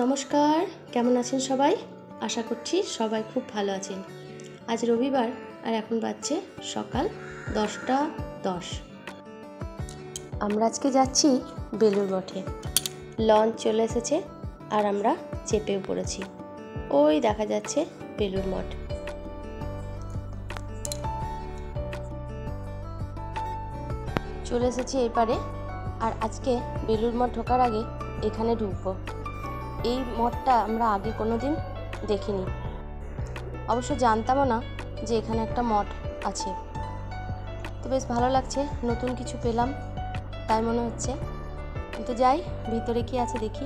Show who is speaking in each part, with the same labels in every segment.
Speaker 1: নমস্কার, কেমন আছেন সবাই? আশা করছি সবাই খুব ভালো আছেন। আজ রবিবার আর এখন বাজছে সকাল 10টা 10। আমরা আজকে যাচ্ছি বেলুড় মঠে। লঞ্চ চলে এসেছে আর আমরা চেপেও পড়েছি। ওই দেখা যাচ্ছে বেলুড় মঠ। চলে এসেছি এই পারে। আর আজকে বেলুড় মঠ ঢোকার আগে এখানে ঢুকবো। এই মঠটা আমরা আগে কোনো দিন দেখিনি, অবশ্য জানতামও না যে এখানে একটা মঠ আছে। তো বেশ ভালো লাগছে, নতুন কিছু পেলাম তাই মনে হচ্ছে। তো যাই, ভিতরে কি আছে দেখি।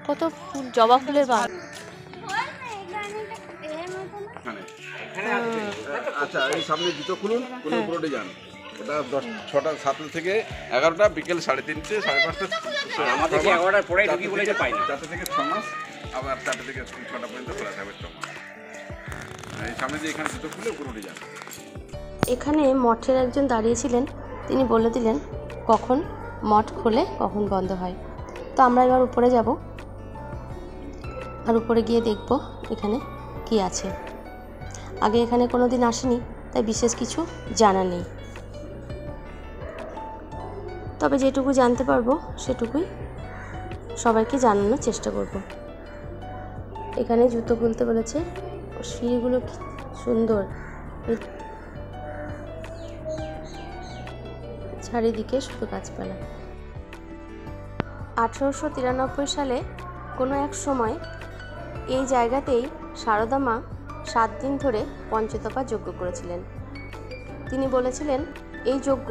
Speaker 1: কত ফুল, জবা ফুলের বাগান।
Speaker 2: আচ্ছা, এই সামনে জুতো খুলুন, খুলে উপরে যান। ওটা 6টা 7টা থেকে 11টা, বিকেল 3:30 5:30।
Speaker 3: আমাদের 11টার পরে ঢুকি বলে পাই না।
Speaker 2: 4টা থেকে 6 মাস, আবার 4টা থেকে 6টা পর্যন্ত খোলা থাকবে 6 মাস। এই সামনে যে এখানে জুতো খুলে উপরে যান।
Speaker 1: এখানে মঠের একজন দাঁড়িয়েছিলেন, তিনি বলে দিলেন কখন মঠ খোলে কখন বন্ধ হয়। তো আমরা এবার উপরে যাব আর উপরে গিয়ে দেখব এখানে কি আছে। আগে এখানে কোনো দিন আসেনি, তাই বিশেষ কিছু জানা নেই। তবে যেটুকু জানতে পারবো সেটুকুই সবাইকে জানানোর চেষ্টা করব। এখানে জুতো খুলতে বলেছে। সিঁড়িগুলো কি সুন্দর, চারিদিকে শুধু গাছপালা। 1893 সালে কোনো এক সময় এই জায়গাতেই সারদা মা 7 দিন ধরে পঞ্চতপা যজ্ঞ করেছিলেন। তিনি বলেছিলেন এই যজ্ঞ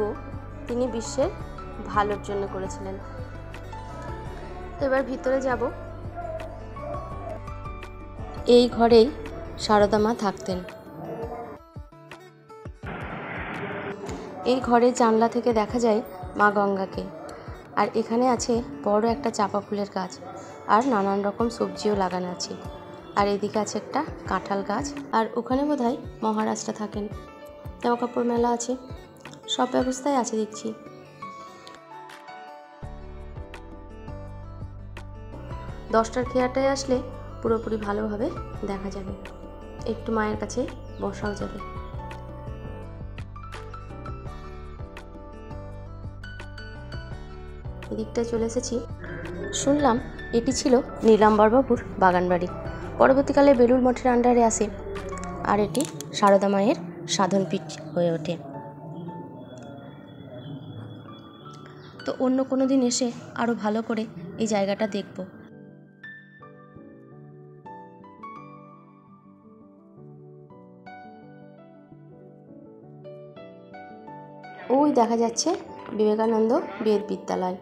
Speaker 1: তিনি বিশ্বের ভালোর জন্য করেছিলেন। তো এবার ভিতরে যাব। এই ঘরেই সারদা মা থাকতেন। এই ঘরের জানলা থেকে দেখা যায় মা গঙ্গাকে। আর এখানে আছে বড় একটা চাপা ফুলের গাছ, আর নানান রকম সবজিও লাগানো আছে। আর এদিকে আছে একটা কাঁঠাল গাছ, আর ওখানে বোধহয় মহারাজটা থাকেন। জামা কাপড় মেলা আছে, সব ব্যবস্থাই আছে দেখছি। দশটার খেয়াটায় আসলে পুরোপুরি ভালোভাবে দেখা যাবে, একটু মায়ের কাছে বসাও যাবে। এদিকটায় চলে এসেছি। শুনলাম এটি ছিল নীলাম্বরবাবুর বাগানবাড়ি, পরবর্তীকালে বেলুড় মঠের আন্ডারে আসে, আর এটি সারদা মায়ের সাধনপীঠ হয়ে ওঠে। তো অন্য কোনো দিন এসে আরও ভালো করে এই জায়গাটা দেখব। ওই দেখা যাচ্ছে বিবেকানন্দ বেদ বিদ্যালয়।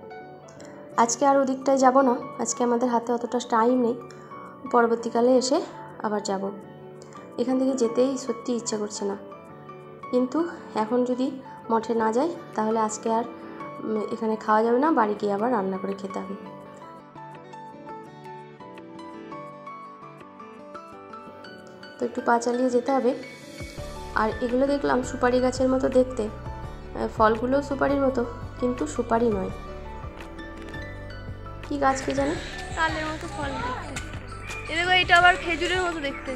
Speaker 1: আজকে আর ওদিকটায় যাব না, আজকে আমাদের হাতে অতটা টাইম নেই। পরবর্তীকালে এসে আবার যাব। এখান থেকে যেতেই সত্যি ইচ্ছা করছে না, কিন্তু এখন যদি মঠে না যাই তাহলে আজকে আর এখানে খাওয়া যাবে না, বাড়ি গিয়ে আবার রান্না করে খেতে হবে। তো একটু পা চালিয়ে যেতে হবে। আর এগুলো দেখলাম সুপারি গাছের মতো দেখতে, ফলগুলো সুপারির মতো, কিন্তু সুপারি নয়। কি গাছ কে জানে?
Speaker 4: তালের মতো ফল দেখতে। দেখো এটা আবার খেজুরের মতো দেখতে।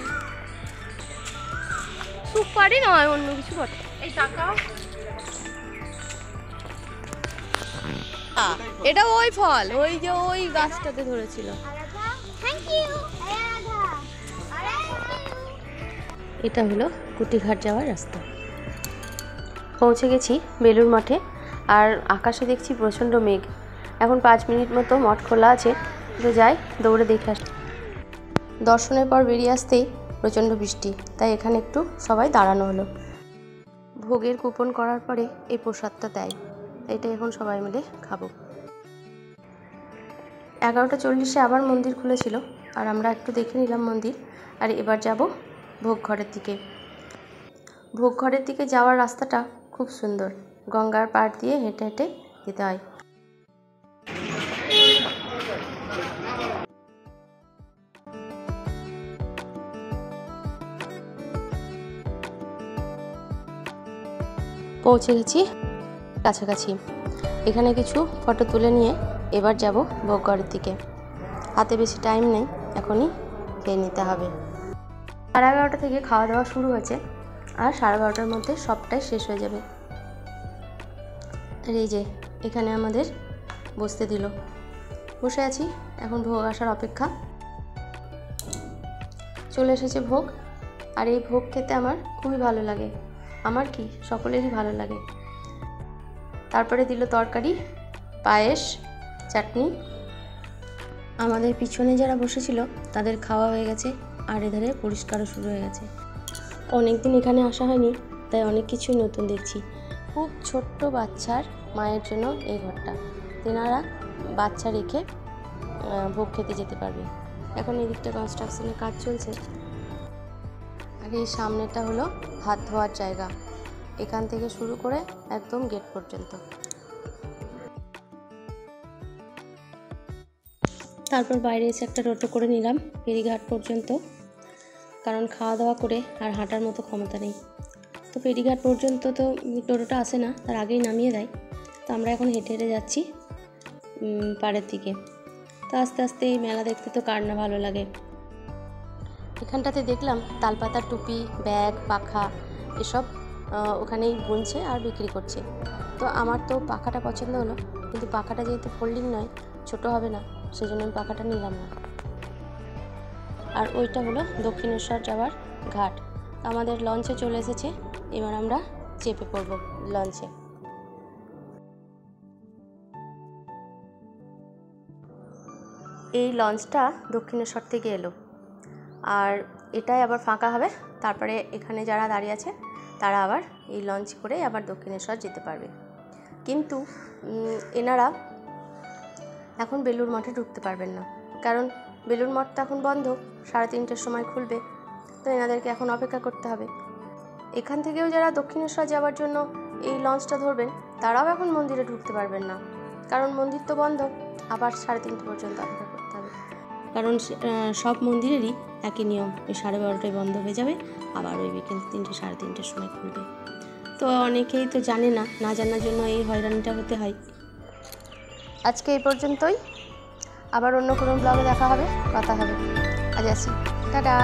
Speaker 4: সুপারি নয়, অন্য কিছু বটে। এই টাকা, এটা ওই ফল, ওই যে ওই গাছটাতে ধরেছিল।
Speaker 1: এটা হলো কুটিঘাট যাওয়ার রাস্তা। পৌঁছে গেছি বেলুড় মঠে। আর আকাশে দেখছি প্রচণ্ড মেঘ। এখন 5 মিনিট মতো মঠ খোলা আছে, তো যাই দৌড়ে দেখে আসি। দর্শনের পর বেরিয়ে আসতেই প্রচণ্ড বৃষ্টি, তাই এখানে একটু সবাই দাঁড়ানো হলো। ভোগের কুপন করার পরে এই প্রসাদটা দেয়, এটা এখন সবাই মিলে খাবো। 11টা 40-এ আবার মন্দির খুলেছিল, আর আমরা একটু দেখে নিলাম মন্দির। আর এবার যাব ভোগ ঘরের দিকে। ভোগ ঘরের দিকে যাওয়ার রাস্তাটা খুব সুন্দর, গঙ্গার পাড় দিয়ে হেঁটে হেঁটে যেতে হয়। পৌঁছে গেছি কাছাকাছি। এখানে কিছু ফটো তুলে নিয়ে এবার যাব ভোগঘরের দিকে। হাতে বেশি টাইম নেই, এখনই খেয়ে নিতে হবে। 11:30 থেকে খাওয়া দাওয়া শুরু হয়েছে আর 12:30টার মধ্যে সবটাই শেষ হয়ে যাবে। আর এই যে এখানে আমাদের বসতে দিল, বসে আছি, এখন ভোগ আসার অপেক্ষা। চলে এসেছে ভোগ, আর এই ভোগ খেতে আমার খুবই ভালো লাগে, আমার কি সকলেরই ভালো লাগে। তারপরে দিল তরকারি, পায়েস, চাটনি। আমাদের পিছনে যারা বসেছিল তাদের খাওয়া হয়ে গেছে, আর এধারে পরিষ্কারও শুরু হয়ে গেছে। অনেক দিন এখানে আসা হয়নি, তাই অনেক কিছুই নতুন দেখছি। খুব ছোট্ট বাচ্চার মায়ের জন্য এই ঘরটা, তেনারা বাচ্চা রেখে ভোগ খেতে যেতে পারবে। এখন এদিকটা কনস্ট্রাকশনের কাজ চলছে। আর এই সামনেটা হলো হাত ধোয়ার জায়গা, এখান থেকে শুরু করে একদম গেট পর্যন্ত। তারপর বাইরে এসে একটা টোটো করে নিলাম ফেরিঘাট পর্যন্ত, কারণ খাওয়া দাওয়া করে আর হাঁটার মতো ক্ষমতা নেই। তো ফেরিঘাট পর্যন্ত তো টোটোটা আসে না, তার আগেই নামিয়ে দেয়। তো আমরা এখন হেঁটে হেঁটে যাচ্ছি পাড়ের দিকে। তো আস্তে আস্তে এই মেলা দেখতে তো কার না ভালো লাগে। এখানটাতে দেখলাম তালপাতার টুপি, ব্যাগ, পাখা এসব ওখানেই বুনছে আর বিক্রি করছে। তো আমার তো পাখাটা পছন্দ হলো, কিন্তু পাখাটা যেহেতু ফোল্ডিং নয়, ছোট হবে না, সেজন্য আমি পাখাটা নিলাম না। আর ওইটা হলো দক্ষিণেশ্বর যাওয়ার ঘাট। আমাদের লঞ্চে চলে এসেছে, এবার আমরা চেপে পড়ব লঞ্চে। এই লঞ্চটা দক্ষিণেশ্বর থেকে এলো, আর এটাই আবার ফাঁকা হবে। তারপরে এখানে যারা দাঁড়িয়ে আছে তারা আবার এই লঞ্চ করে আবার দক্ষিণেশ্বর যেতে পারবে। কিন্তু এনারা এখন বেলুড় মঠে ঢুকতে পারবেন না, কারণ বেলুড় মঠটা এখন বন্ধ, 3:30টার সময় খুলবে। তো এনাদেরকে এখন অপেক্ষা করতে হবে। এখান থেকেও যারা দক্ষিণেশ্বর যাওয়ার জন্য এই লঞ্চটা ধরবেন, তারাও এখন মন্দিরে ঢুকতে পারবেন না, কারণ মন্দির তো বন্ধ। আবার 3:30 পর্যন্ত অপেক্ষা করতে হবে, কারণ সব মন্দিরেরই একই নিয়ম, ওই 12:30টায় বন্ধ হয়ে যাবে, আবার ওই বিকেল 3টে 3:30টার সময় খুলবে। তো অনেকেই তো জানে না, না জানার জন্য এই হয়রানিটা হতে হয়। আজকে এই পর্যন্তই, আবার অন্য কোনো ব্লগে দেখা হবে, কথা হবে। আজ আসি, টাটা।